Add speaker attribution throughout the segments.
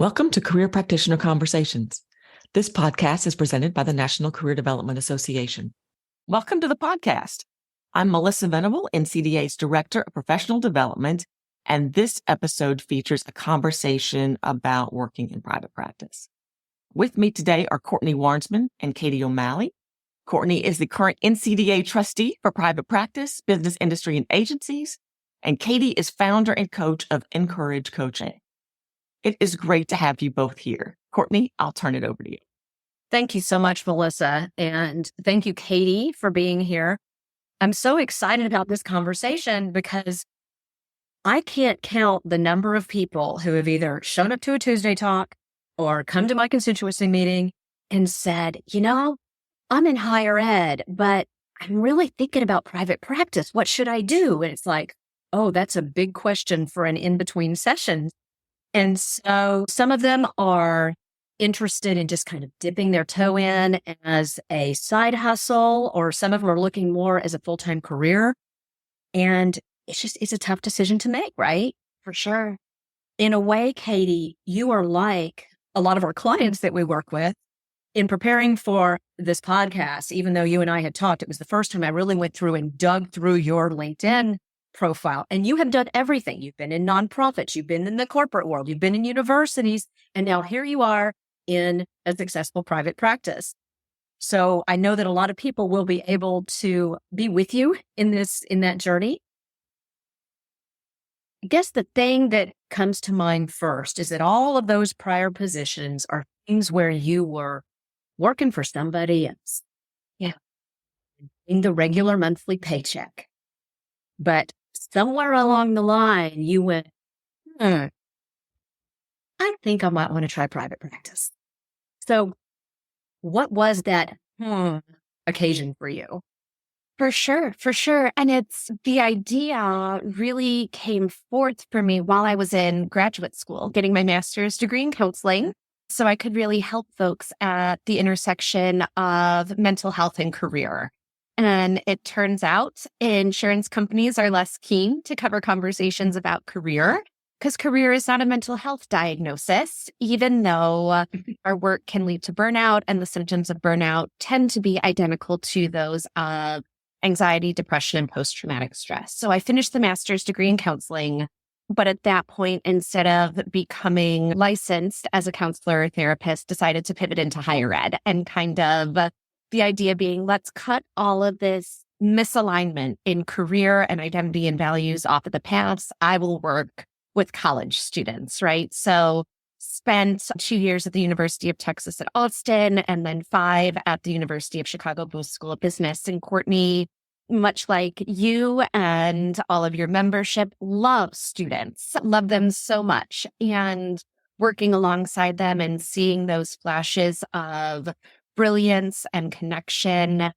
Speaker 1: Welcome to Career Practitioner Conversations. This podcast is presented by the National Career Development Association. Welcome to the podcast. I'm Melissa Venable, NCDA's Director of Professional Development, and this episode features a conversation about working in private practice. With me today are Courtney Warnsman and Katie O'Malley. Courtney is the current NCDA trustee for private practice, business, industry, and agencies, and Katie is founder and coach of Encourage Coaching. It is great to have you both here. Courtney, I'll turn it over to you.
Speaker 2: Thank you so much, Melissa. And thank you, Katie, for being here. I'm so excited about this conversation because I can't count the number of people who have either shown up to a Tuesday talk or come to my constituency meeting and said, I'm in higher ed, but I'm really thinking about private practice. What should I do? And it's like, oh, that's a big question for an in-between session. And so some of them are interested in just kind of dipping their toe in as a side hustle, or some of them are looking more as a full-time career. And it's a tough decision to make, right?
Speaker 3: For sure.
Speaker 2: In a way, Katie, you are like a lot of our clients that we work with. In preparing for this podcast, even though you and I had talked, it was the first time I really went through and dug through your LinkedIn profile. And you have done everything. You've been in nonprofits, you've been in the corporate world, you've been in universities, and now here you are in a successful private practice. So I know that a lot of people will be able to be with you in that journey. I guess the thing that comes to mind first is that all of those prior positions are things where you were working for somebody else.
Speaker 3: Yeah.
Speaker 2: In the regular monthly paycheck. But somewhere along the line, you went, I think I might want to try private practice. So what was that occasion for you?
Speaker 3: For sure. And it's the idea really came forth for me while I was in graduate school, getting my master's degree in counseling. So I could really help folks at the intersection of mental health and career. And it turns out insurance companies are less keen to cover conversations about career because career is not a mental health diagnosis, even though our work can lead to burnout, and the symptoms of burnout tend to be identical to those of anxiety, depression, and post-traumatic stress. So I finished the master's degree in counseling, but at that point, instead of becoming licensed as a counselor or therapist, decided to pivot into higher ed, and kind of the idea being, let's cut all of this misalignment in career and identity and values off of the paths. I will work with college students, right? So spent 2 years at the University of Texas at Austin, and then 5 at the University of Chicago Booth School of Business. And Courtney, much like you and all of your membership, love students, love them so much. And working alongside them and seeing those flashes of brilliance and connection.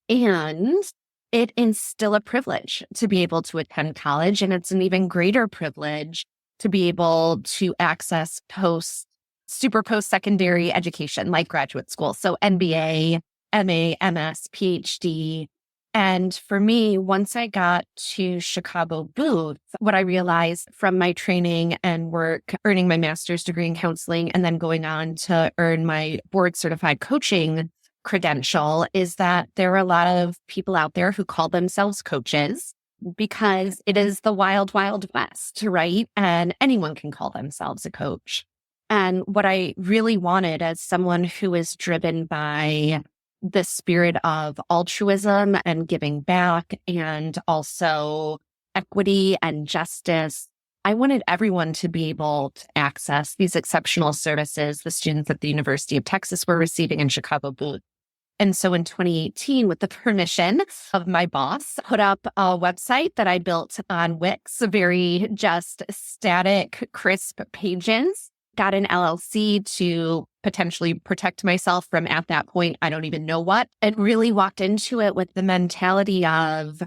Speaker 3: And it is still a privilege to be able to attend college. And it's an even greater privilege to be able to access post-secondary education like graduate school. So MBA, MA, MS, Ph.D. And for me, once I got to Chicago Booth, what I realized from my training and work, earning my master's degree in counseling, and then going on to earn my board certified coaching credential, is that there are a lot of people out there who call themselves coaches because it is the wild, wild west, right? And anyone can call themselves a coach. And what I really wanted as someone who is driven by the spirit of altruism and giving back, and also equity and justice, I wanted everyone to be able to access these exceptional services the students at the University of Texas were receiving in Chicago Booth. And so in 2018, with the permission of my boss, put up a website that I built on Wix, very just static, crisp pages. Got an LLC to potentially protect myself from, at that point, I don't even know what, and really walked into it with the mentality of,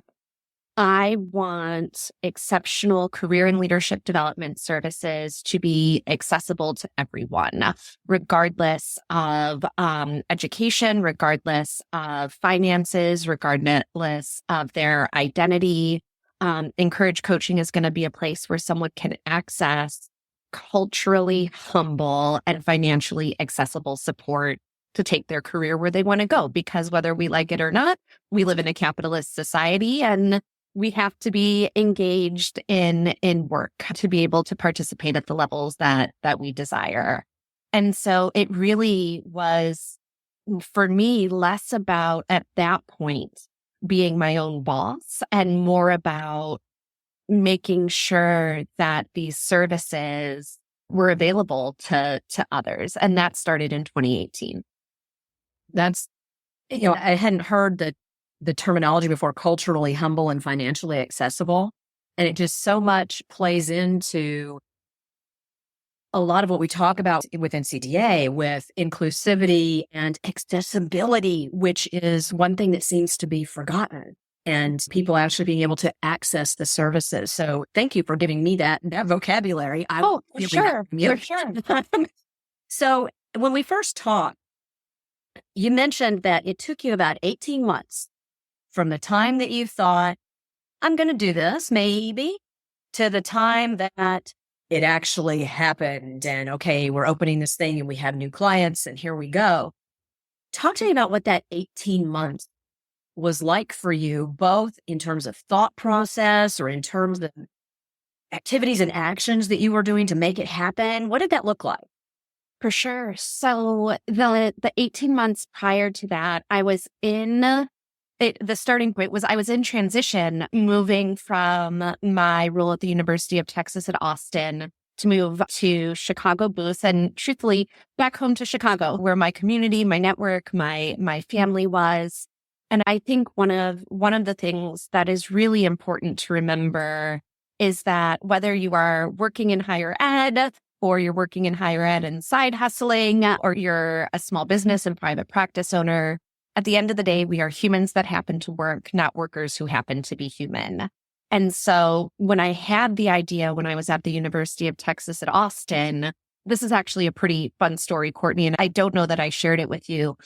Speaker 3: I want exceptional career and leadership development services to be accessible to everyone, regardless of education, regardless of finances, regardless of their identity. Encourage Coaching is going to be a place where someone can access culturally humble and financially accessible support to take their career where they want to go. Because whether we like it or not, we live in a capitalist society and we have to be engaged in work to be able to participate at the levels that we desire. And so it really was, for me, less about at that point being my own boss and more about making sure that these services were available to others. And that started in 2018.
Speaker 2: That's, I hadn't heard the terminology before, culturally humble and financially accessible. And it just so much plays into a lot of what we talk about within CDA with inclusivity and accessibility, which is one thing that seems to be forgotten, and people actually being able to access the services. So thank you for giving me that vocabulary.
Speaker 3: For sure.
Speaker 2: So when we first talked, you mentioned that it took you about 18 months from the time that you thought, I'm going to do this, maybe, to the time that it actually happened. And okay, we're opening this thing and we have new clients and here we go. Talk to me about what that 18 months was like for you, both in terms of thought process or in terms of activities and actions that you were doing to make it happen. What did that look like?
Speaker 3: For sure. So the 18 months prior to that, I was in the starting point was I was in transition, moving from my role at the University of Texas at Austin to move to Chicago Booth, and truthfully back home to Chicago, where my community, my network, my family was. And I think one of the things that is really important to remember is that whether you are working in higher ed or you're working in higher ed and side hustling, or you're a small business and private practice owner, at the end of the day, we are humans that happen to work, not workers who happen to be human. And so when I had the idea when I was at the University of Texas at Austin, this is actually a pretty fun story, Courtney, and I don't know that I shared it with you,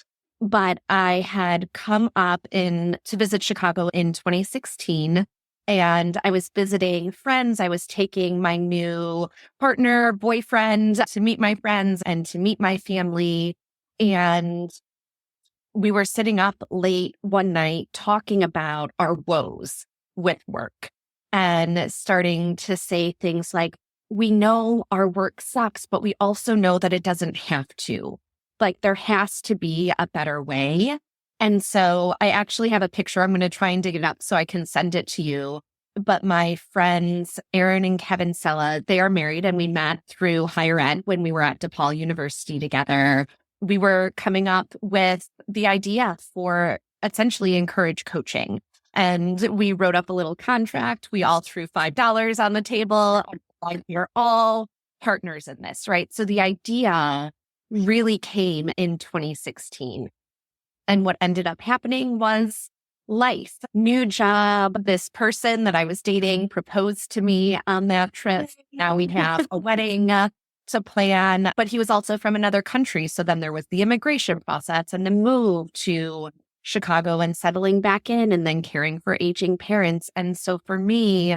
Speaker 3: but I had come up to visit Chicago in 2016, and I was visiting friends. I was taking my new partner, boyfriend, to meet my friends and to meet my family. And we were sitting up late one night talking about our woes with work and starting to say things like, we know our work sucks, but we also know that it doesn't have to. Like, there has to be a better way. And so I actually have a picture. I'm going to try and dig it up so I can send it to you. But my friends, Aaron and Kevin Sella, they are married, and we met through higher ed when we were at DePaul University together. We were coming up with the idea for essentially encourage coaching. And we wrote up a little contract. We all threw $5 on the table. We're all partners in this, right? So the idea really came in 2016. And what ended up happening was life, new job. This person that I was dating proposed to me on that trip. Now we have a wedding to plan, but he was also from another country. So then there was the immigration process and the move to Chicago and settling back in and then caring for aging parents. And so for me,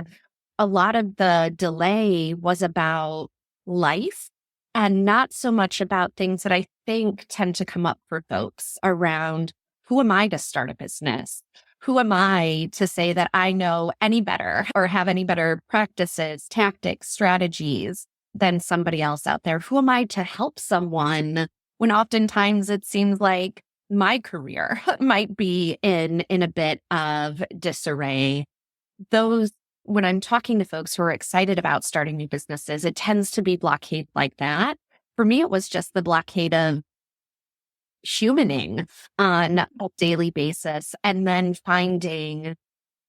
Speaker 3: a lot of the delay was about life and not so much about things that I think tend to come up for folks around, who am I to start a business? Who am I to say that I know any better or have any better practices, tactics, strategies than somebody else out there? Who am I to help someone when oftentimes it seems like my career might be in a bit of disarray? When I'm talking to folks who are excited about starting new businesses, it tends to be blockade like that. For me, it was just the blockade of humaning on a daily basis, and then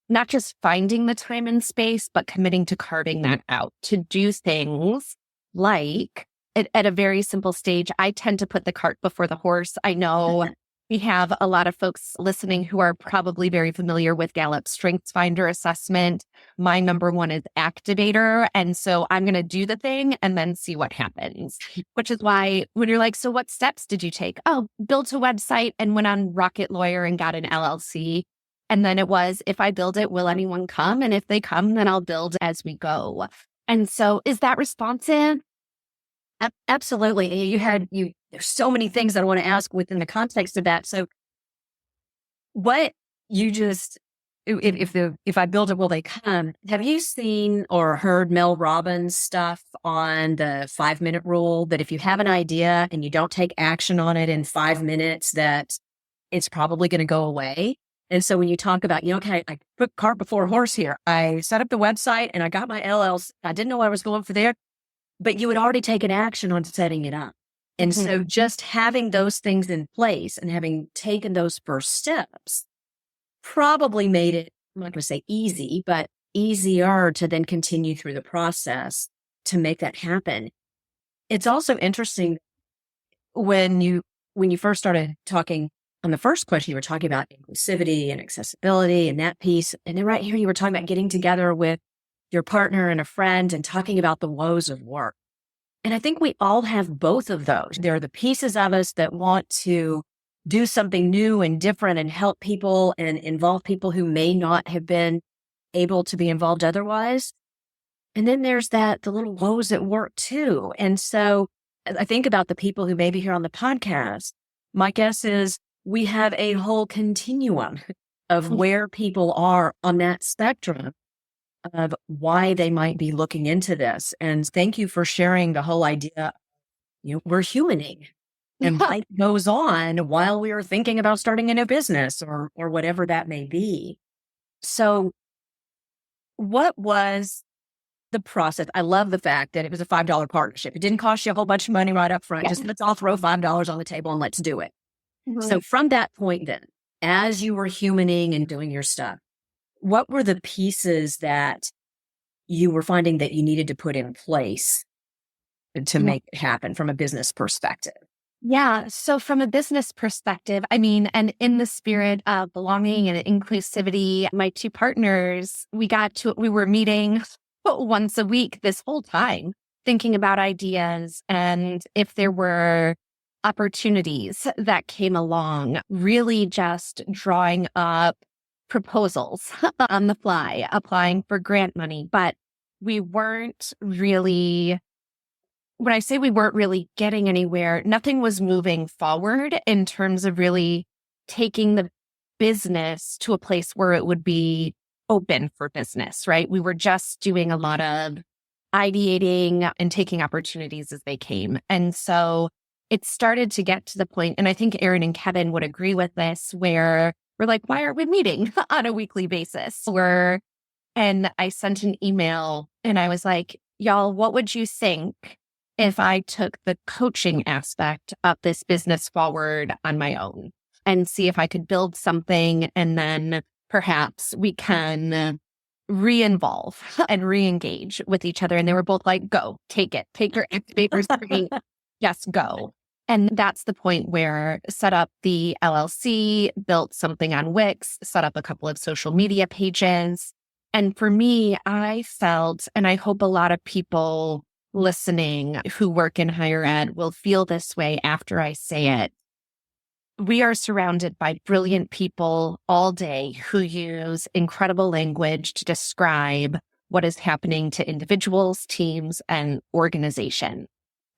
Speaker 3: not just finding the time and space, but committing to carving that out to do things like at a very simple stage. I tend to put the cart before the horse. I know we have a lot of folks listening who are probably very familiar with Gallup's StrengthsFinder assessment. My number one is activator. And so I'm going to do the thing and then see what happens, which is why when you're like, so what steps did you take? Oh, built a website and went on Rocket Lawyer and got an LLC. And then it was, if I build it, will anyone come? And if they come, then I'll build as we go. And so is that responsive?
Speaker 2: Absolutely. There's so many things that I want to ask within the context of that. So what you just, if I build it, will they come? Have you seen or heard Mel Robbins stuff on the 5-minute rule, that if you have an idea and you don't take action on it in 5 minutes, that it's probably going to go away? And so when you talk about, okay, I put cart before horse here. I set up the website and I got my LLC. I didn't know I was going for there, but you had already taken action on setting it up. And so just having those things in place and having taken those first steps probably made it, I'm not going to say easy, but easier to then continue through the process to make that happen. It's also interesting when you first started talking on the first question, you were talking about inclusivity and accessibility and that piece. And then right here, you were talking about getting together with your partner and a friend and talking about the woes of work. And I think we all have both of those. There are the pieces of us that want to do something new and different and help people and involve people who may not have been able to be involved otherwise. And then there's the little woes at work too. And so I think about the people who may be here on the podcast. My guess is we have a whole continuum of where people are on that spectrum of why they might be looking into this. And thank you for sharing the whole idea. We're humaning. And life goes on while we are thinking about starting a new business or whatever that may be. So what was the process? I love the fact that it was a $5 partnership. It didn't cost you a whole bunch of money right up front. Just let's all throw $5 on the table and let's do it. So from that point then, as you were humaning and doing your stuff, what were the pieces that you were finding that you needed to put in place to make it happen from a business perspective?
Speaker 3: Yeah. So from a business perspective, and in the spirit of belonging and inclusivity, my two partners, we were meeting once a week this whole time, thinking about ideas and if there were opportunities that came along, really just drawing up proposals on the fly, applying for grant money. But we weren't really, when I say we weren't really getting anywhere, nothing was moving forward in terms of really taking the business to a place where it would be open for business, right? We were just doing a lot of ideating and taking opportunities as they came. And so it started to get to the point, and I think Aaron and Kevin would agree with this, where we're like, why aren't we meeting on a weekly basis? And I sent an email and I was like, y'all, what would you think if I took the coaching aspect of this business forward on my own and see if I could build something, and then perhaps we can re-involve and re-engage with each other? And they were both like, go, take it, take your activators, yes, go. And that's the point where set up the LLC, built something on Wix, set up a couple of social media pages. And for me, I felt, and I hope a lot of people listening who work in higher ed will feel this way after I say it. We are surrounded by brilliant people all day who use incredible language to describe what is happening to individuals, teams, and organizations.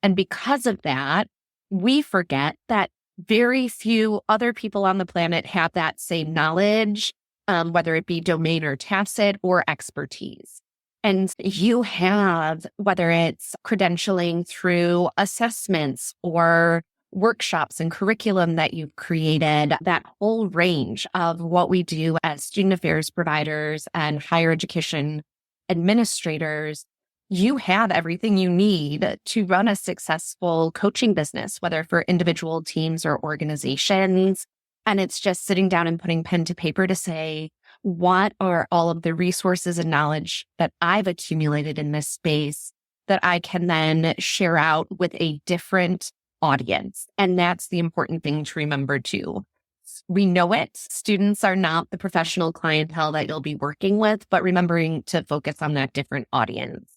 Speaker 3: And because of that, we forget that very few other people on the planet have that same knowledge, whether it be domain or tacit or expertise. And you have, whether it's credentialing through assessments or workshops and curriculum that you've created, that whole range of what we do as student affairs providers and higher education administrators, you have everything you need to run a successful coaching business, whether for individual teams or organizations. And it's just sitting down and putting pen to paper to say, what are all of the resources and knowledge that I've accumulated in this space that I can then share out with a different audience? And that's the important thing to remember too. We know it. Students are not the professional clientele that you'll be working with, but remembering to focus on that different audience.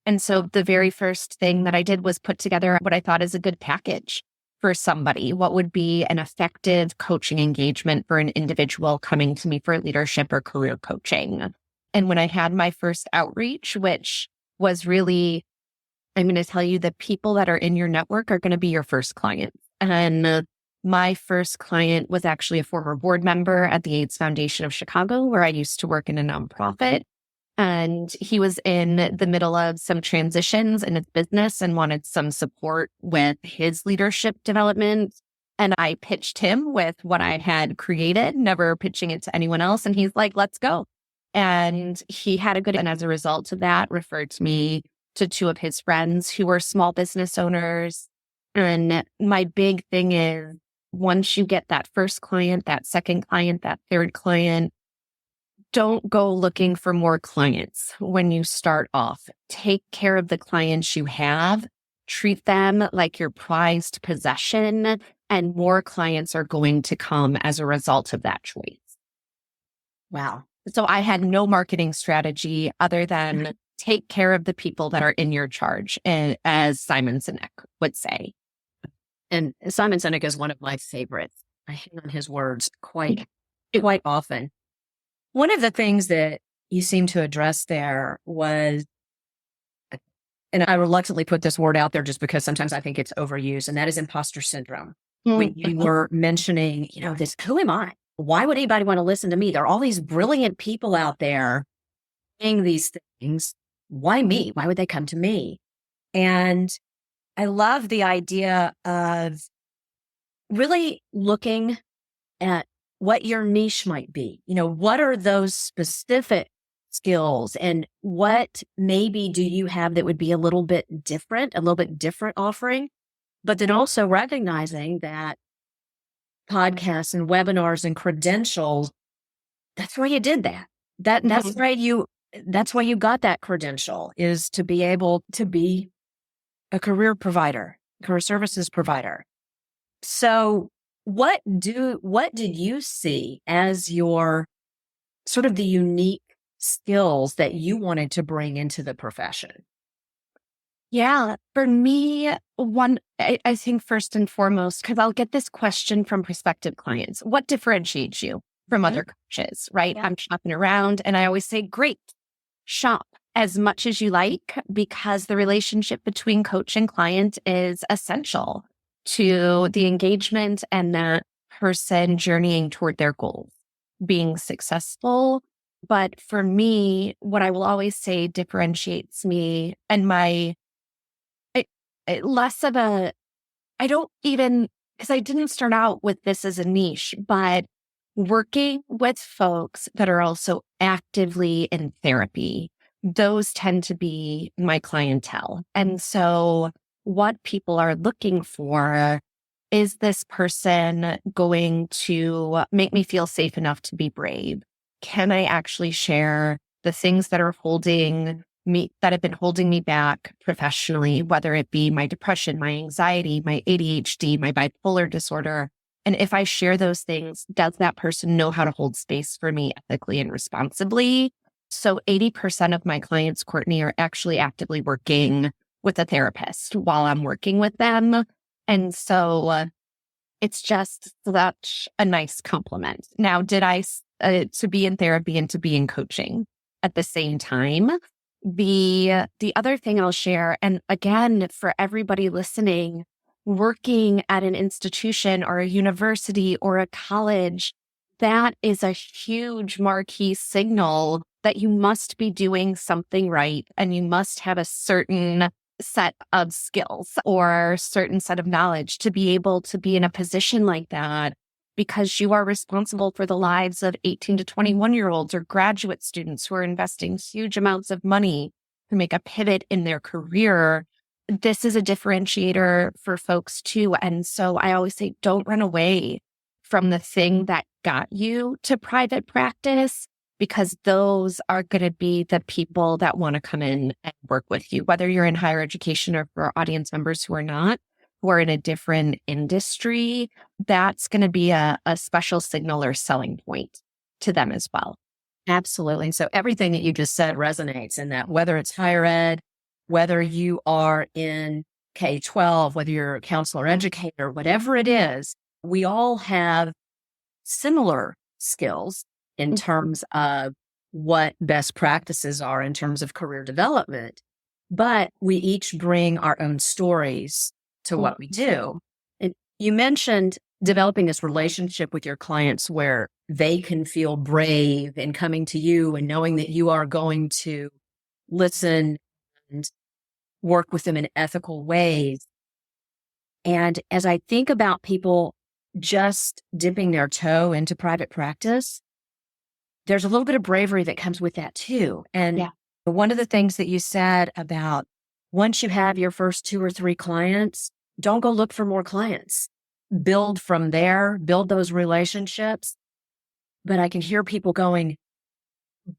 Speaker 3: And so the very first thing that I did was put together what I thought is a good package for somebody. What would be an effective coaching engagement for an individual coming to me for leadership or career coaching? And when I had my first outreach, which was really I'm going to tell you the people that are in your network are going to be your first client. And my first client was actually a former board member at the AIDS Foundation of Chicago, where I used to work in a nonprofit. And he was in the middle of some transitions in his business and wanted some support with his leadership development. And I pitched him with what I had created, never pitching it to anyone else. And he's like, let's go. And he had a good, and as a result of that, referred me to two of his friends who were small business owners. And my big thing is, once you get that first client, that second client, that third client, don't go looking for more clients when you start off. Take care of the clients you have, treat them like your prized possession, and more clients are going to come as a result of that choice.
Speaker 2: Wow.
Speaker 3: So I had no marketing strategy other than take care of the people that are in your charge, and as Simon Sinek would say.
Speaker 2: And Simon Sinek is one of my favorites. I hang on his words quite often. One of the things that you seem to address there was, and I reluctantly put this word out there just because sometimes I think it's overused, and that is imposter syndrome. When you were mentioning, this, who am I? Why would anybody want to listen to me? There are all these brilliant people out there saying these things. Why me? Why would they come to me? And I love the idea of really looking at what your niche might be. What are those specific skills, and what maybe do you have that would be a little bit different offering, but then also recognizing that podcasts and webinars and credentials, that's why you did that. That's why you got that credential, is to be able to be a career services provider. So what did you see as your sort of the unique skills that you wanted to bring into the profession?
Speaker 3: Yeah, for me, I think first and foremost, because I'll get this question from prospective clients, what differentiates you from other coaches, right?
Speaker 2: Yeah.
Speaker 3: I'm shopping around and I always say, great, shop as much as you like, because the relationship between coach and client is essential to the engagement and that person journeying toward their goals, being successful. But for me, what I will always say differentiates me and because I didn't start out with this as a niche, but working with folks that are also actively in therapy, those tend to be my clientele. And so what people are looking for is this person going to make me feel safe enough to be brave? Can I actually share the things that are that have been holding me back professionally, whether it be my depression, my anxiety, my ADHD, my bipolar disorder? And if I share those things, does that person know how to hold space for me ethically and responsibly? So 80% of my clients, Courtney, are actually actively working with a therapist while I'm working with them. And so it's just such a nice compliment. Now, did I, to be in therapy and to be in coaching at the same time? The other thing I'll share, and again, for everybody listening, working at an institution or a university or a college, that is a huge marquee signal that you must be doing something right, and you must have a certain set of skills or certain set of knowledge to be able to be in a position like that, because you are responsible for the lives of 18 to 21-year-olds or graduate students who are investing huge amounts of money to make a pivot in their career. This is a differentiator for folks too. And so I always say, don't run away from the thing that got you to private practice, because those are going to be the people that want to come in and work with you, whether you're in higher education or for audience members who are not, who are in a different industry. That's going to be a special signal or selling point to them as well.
Speaker 2: Absolutely. So everything that you just said resonates in that, whether it's higher ed, whether you are in K-12, whether you're a counselor, educator, whatever it is, we all have similar skills in terms of what best practices are in terms of career development. but we each bring our own stories to what we do. And you mentioned developing this relationship with your clients where they can feel brave in coming to you and knowing that you are going to listen and work with them in ethical ways. And as I think about people just dipping their toe into private practice, there's a little bit of bravery that comes with that too. And one of the things that you said about once you have your first 2 or 3 clients, don't go look for more clients. Build from there, build those relationships. But I can hear people going,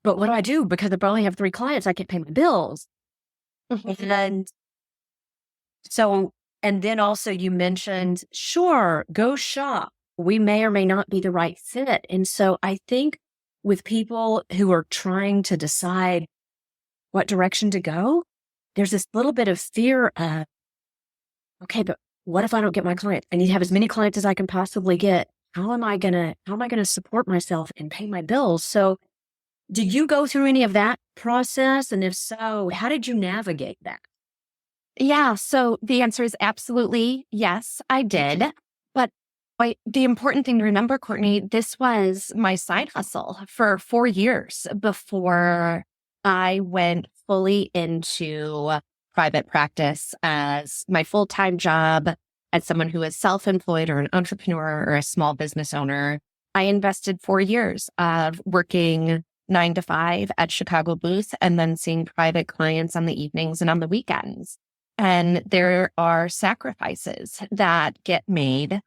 Speaker 2: but what do I do? Because if I only have 3 clients, I can't pay my bills. And so, and then also you mentioned, sure, go shop. We may or may not be the right fit. And so I think with people who are trying to decide what direction to go, there's this little bit of fear of, okay, but what if I don't get my client? I need to have as many clients as I can possibly get. How am I gonna support myself and pay my bills? So did you go through any of that process? And if so, how did you navigate that?
Speaker 3: Yeah. So the answer is absolutely yes, I did. But the important thing to remember, Courtney, this was my side hustle for 4 years before I went fully into private practice as my full-time job as someone who is self-employed or an entrepreneur or a small business owner. I invested 4 years of working 9 to 5 at Chicago booth and then seeing private clients on the evenings and on the weekends. And there are sacrifices that get made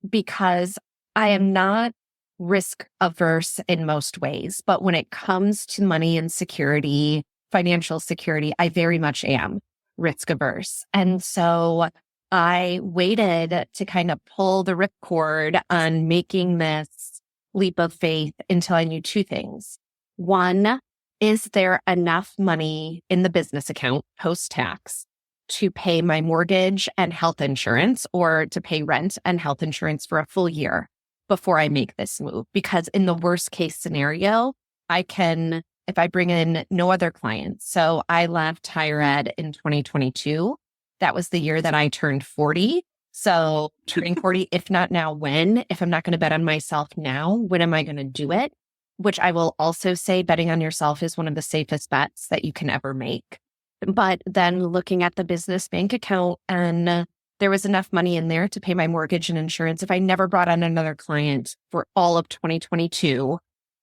Speaker 3: because I am not risk averse in most ways. But when it comes to money and security, financial security, I very much am risk averse. And so I waited to kind of pull the ripcord on making this leap of faith until I knew 2 things. One, is there enough money in the business account post-tax to pay my mortgage and health insurance, or to pay rent and health insurance for a full year before I make this move? Because in the worst case scenario, I can, if I bring in no other clients. So I left higher ed in 2022. That was the year that I turned 40. So turning 40, if not now, when? If I'm not going to bet on myself now, when am I going to do it? Which I will also say, betting on yourself is one of the safest bets that you can ever make. But then looking at the business bank account, and there was enough money in there to pay my mortgage and insurance. If I never brought on another client for all of 2022,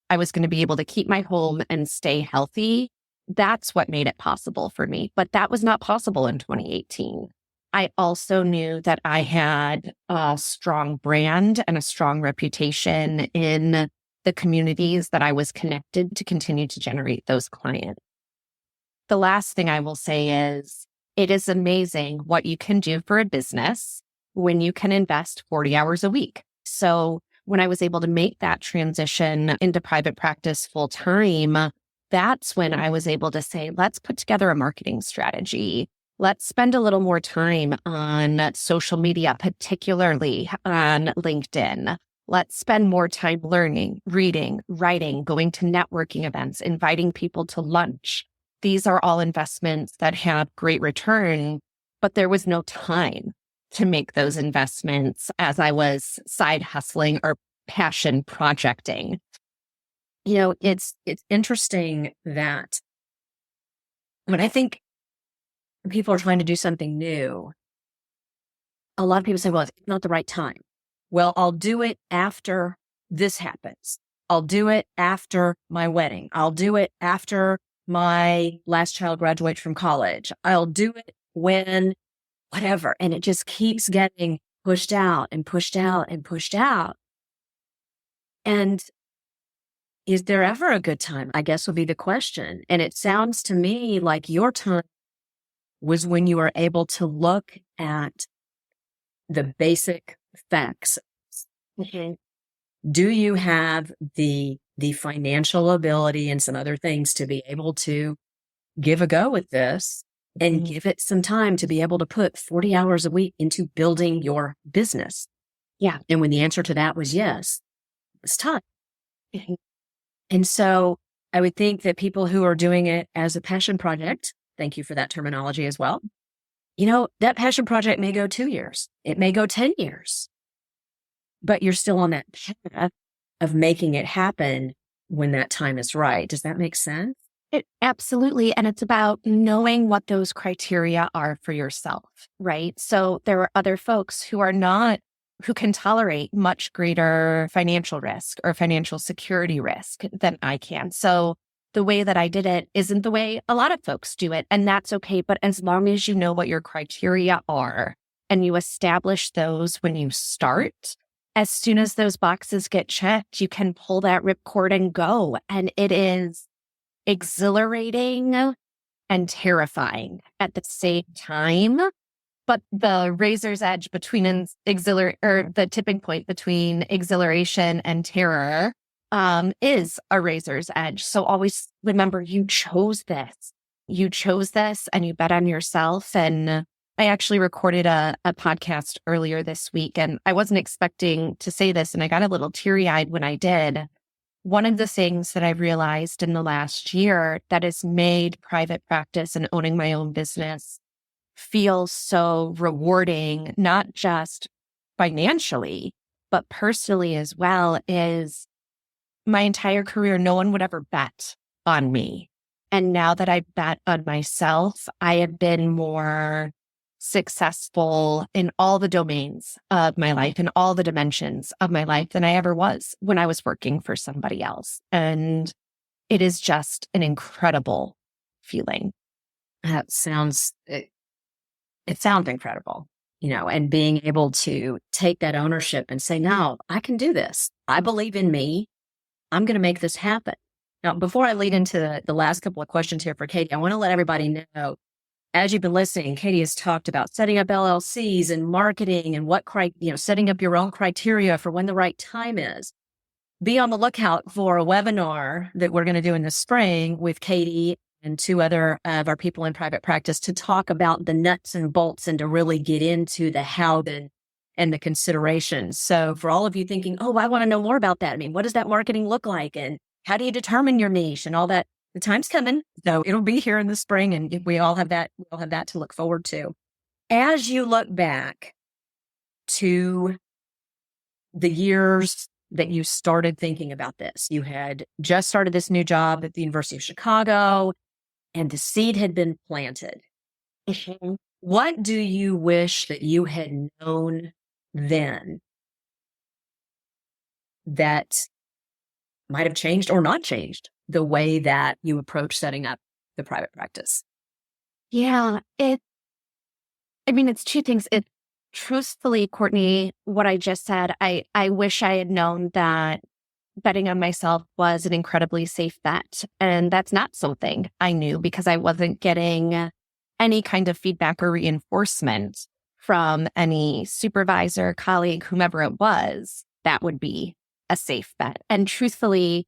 Speaker 3: I was going to be able to keep my home and stay healthy. That's what made it possible for me. But that was not possible in 2018. I also knew that I had a strong brand and a strong reputation in the communities that I was connected to continue to generate those clients. The last thing I will say is, it is amazing what you can do for a business when you can invest 40 hours a week. So when I was able to make that transition into private practice full time, that's when I was able to say, let's put together a marketing strategy. Let's spend a little more time on social media, particularly on LinkedIn. Let's spend more time learning, reading, writing, going to networking events, inviting people to lunch. These are all investments that have great return, but there was no time to make those investments as I was side hustling or passion projecting. You know, it's interesting that when I think people are trying to do something new, a lot of people say, well, it's not the right time. Well, I'll do it after this happens. I'll do it after my wedding. I'll do it after my last child graduates from college. I'll do it when whatever. And it just keeps getting pushed out and pushed out and pushed out. And is there ever a good time? I guess will be the question. And it sounds to me like your time was when you were able to look at the basic facts. Mm-hmm. Do you have the financial ability and some other things to be able to give a go with this and give it some time to be able to put 40 hours a week into building your business? Yeah. And when the answer to that was yes, it's time. Mm-hmm. And so I would think that people who are doing it as a passion project
Speaker 2: Thank you for that terminology as well. That passion project may go 2 years. It may go 10 years, but you're still on that path of making it happen when that time is right. Does that make sense?
Speaker 3: It absolutely. And it's about knowing what those criteria are for yourself, right? So there are other folks who can tolerate much greater financial risk or financial security risk than I can. So the way that I did it isn't the way a lot of folks do it. And that's okay. But as long as you know what your criteria are and you establish those when you start, as soon as those boxes get checked, you can pull that ripcord and go. And it is exhilarating and terrifying at the same time. But the razor's edge between the tipping point between exhilaration and terror is a razor's edge. So always remember, you chose this. You chose this and you bet on yourself. And I actually recorded a podcast earlier this week, and I wasn't expecting to say this, and I got a little teary-eyed when I did. One of the things that I've realized in the last year that has made private practice and owning my own business feel so rewarding, not just financially, but personally as well, is my entire career, no one would ever bet on me. And now that I bet on myself, I have been more successful in all the domains of my life and all the dimensions of my life than I ever was when I was working for somebody else. And it is just an incredible feeling.
Speaker 2: That sounds, it sounds incredible, and being able to take that ownership and say, no, I can do this. I believe in me. I'm going to make this happen. Now, before I lead into the last couple of questions here for Katie, I want to let everybody know, as you've been listening, Katie has talked about setting up LLCs and marketing and setting up your own criteria for when the right time is. Be on the lookout for a webinar that we're going to do in the spring with Katie and 2 other of our people in private practice to talk about the nuts and bolts and to really get into the how and the considerations. So for all of you thinking, oh, I want to know more about that. I mean, what does that marketing look like? And how do you determine your niche and all that? The time's coming. So it'll be here in the spring, and we all have that to look forward to. As you look back to the years that you started thinking about this, you had just started this new job at the University of Chicago, and the seed had been planted. What do you wish that you had known then that might have changed or not changed the way that you approach setting up the private practice?
Speaker 3: Yeah, it's 2 things. Truthfully, Courtney, what I just said, I wish I had known that betting on myself was an incredibly safe bet. And that's not something I knew because I wasn't getting any kind of feedback or reinforcement from any supervisor, colleague, whomever it was. That would be a safe bet. And truthfully,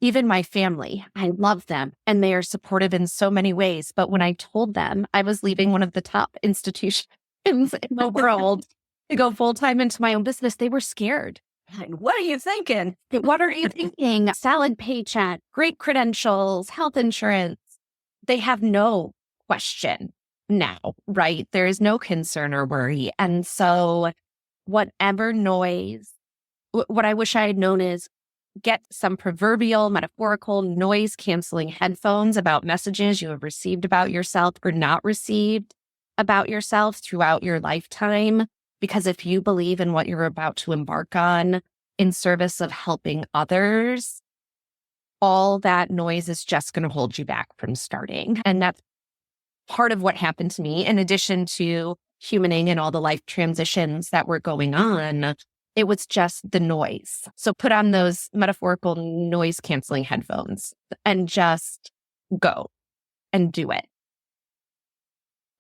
Speaker 3: even my family, I love them and they are supportive in so many ways. But when I told them I was leaving one of the top institutions in the world to go full-time into my own business, they were scared.
Speaker 2: What are you thinking?
Speaker 3: What are you thinking? Solid paycheck, great credentials, health insurance. They have no question now, right? There is no concern or worry. And so whatever noise, what I wish I had known is get some proverbial, metaphorical noise-canceling headphones about messages you have received about yourself or not received about yourself throughout your lifetime. Because if you believe in what you're about to embark on in service of helping others, all that noise is just going to hold you back from starting. And that's part of what happened to me, in addition to humaning and all the life transitions that were going on. It was just the noise. So put on those metaphorical noise canceling headphones and just go and do it.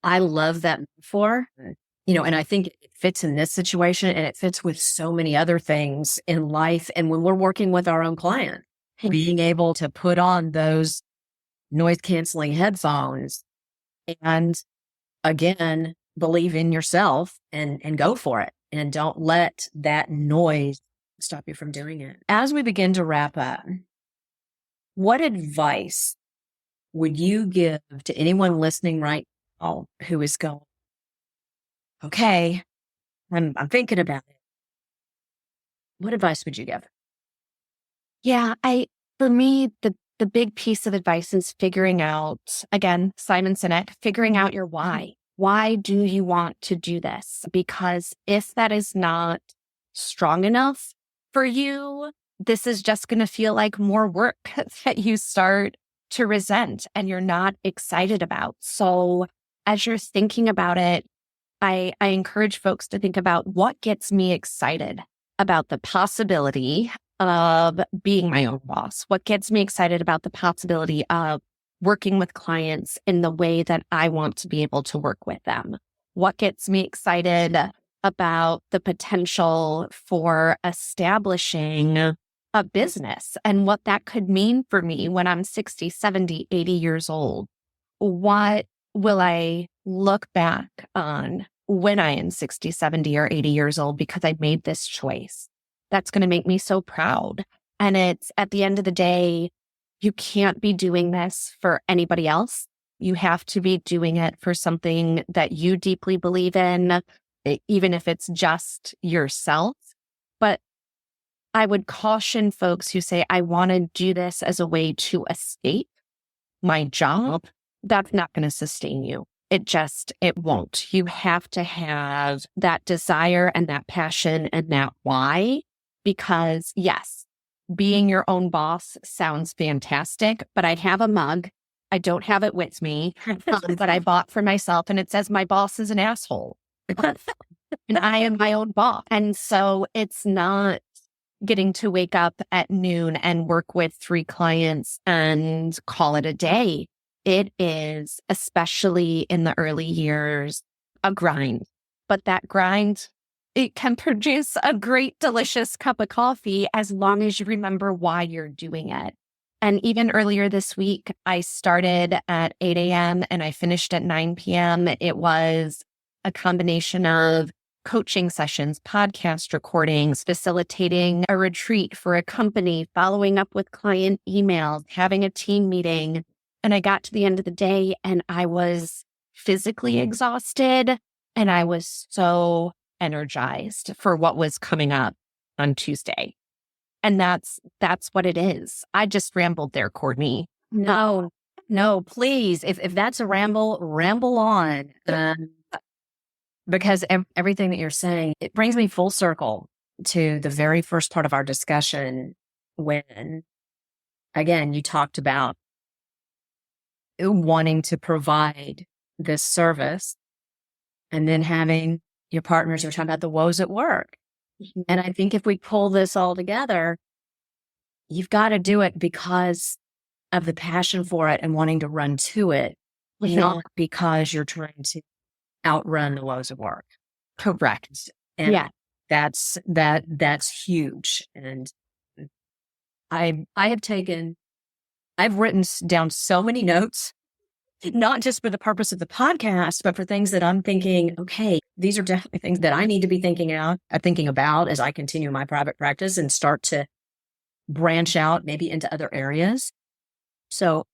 Speaker 2: I love that metaphor. And I think it fits in this situation and it fits with so many other things in life. And when we're working with our own client, being able to put on those noise canceling headphones and again, believe in yourself and go for it. And don't let that noise stop you from doing it. As we begin to wrap up, what advice would you give to anyone listening right now who is going, okay, I'm thinking about it. What advice would you give?
Speaker 3: Yeah, for me, the big piece of advice is figuring out, again, Simon Sinek, figuring out your why. Why do you want to do this? Because if that is not strong enough for you, this is just going to feel like more work that you start to resent and you're not excited about. So as you're thinking about it, I encourage folks to think about what gets me excited about the possibility of being my own boss. What gets me excited about the possibility of working with clients in the way that I want to be able to work with them? What gets me excited about the potential for establishing a business and what that could mean for me when I'm 60, 70, 80 years old? What will I look back on when I am 60, 70, or 80 years old because I made this choice? That's going to make me so proud. And it's at the end of the day, you can't be doing this for anybody else. You have to be doing it for something that you deeply believe in, even if it's just yourself. But I would caution folks who say, I want to do this as a way to escape my job. That's not going to sustain you. It won't. You have to have that desire and that passion and that why, because yes, being your own boss sounds fantastic, but I have a mug. I don't have it with me, but I bought for myself and it says my boss is an asshole and I am my own boss. And so it's not getting to wake up at noon and work with 3 clients and call it a day. It is, especially in the early years, a grind. But that grind, it can produce a great, delicious cup of coffee as long as you remember why you're doing it. And even earlier this week, I started at 8 a.m. and I finished at 9 p.m. It was a combination of coaching sessions, podcast recordings, facilitating a retreat for a company, following up with client emails, having a team meeting. And I got to the end of the day and I was physically exhausted and I was so energized for what was coming up on Tuesday. And that's what it is. I just rambled there, Courtney.
Speaker 2: No, please. If that's a ramble on. Because everything that you're saying, it brings me full circle to the very first part of our discussion when, again, you talked about wanting to provide this service and then having your partners, you're talking about the woes at work. And I think if we pull this all together, you've got to do it because of the passion for it and wanting to run to it, not because you're trying to outrun the woes of work.
Speaker 3: Correct.
Speaker 2: And
Speaker 3: yeah.
Speaker 2: That's huge. And I've written down so many notes, not just for the purpose of the podcast, but for things that I'm thinking, okay, these are definitely things that I need to be thinking about as I continue my private practice and start to branch out maybe into other areas. So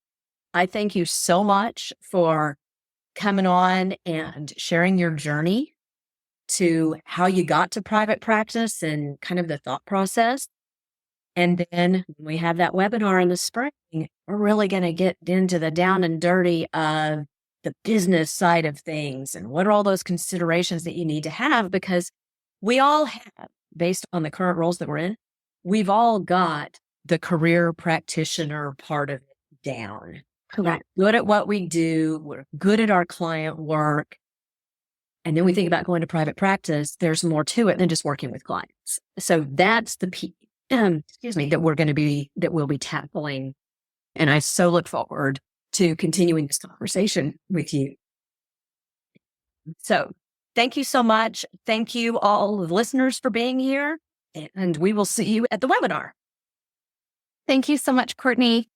Speaker 2: I thank you so much for coming on and sharing your journey to how you got to private practice and kind of the thought process. And then when we have that webinar in the spring, we're really going to get into the down and dirty of the business side of things and what are all those considerations that you need to have, because we all have, based on the current roles that we're in, we've all got the career practitioner part of it down.
Speaker 3: Correct.
Speaker 2: We're good at what we do. We're good at our client work. And then we think about going to private practice. There's more to it than just working with clients. So that's the piece, that we'll be tackling. And I so look forward to continuing this conversation with you. So thank you so much. Thank you all the listeners for being here. And we will see you at the webinar.
Speaker 3: Thank you so much, Courtney.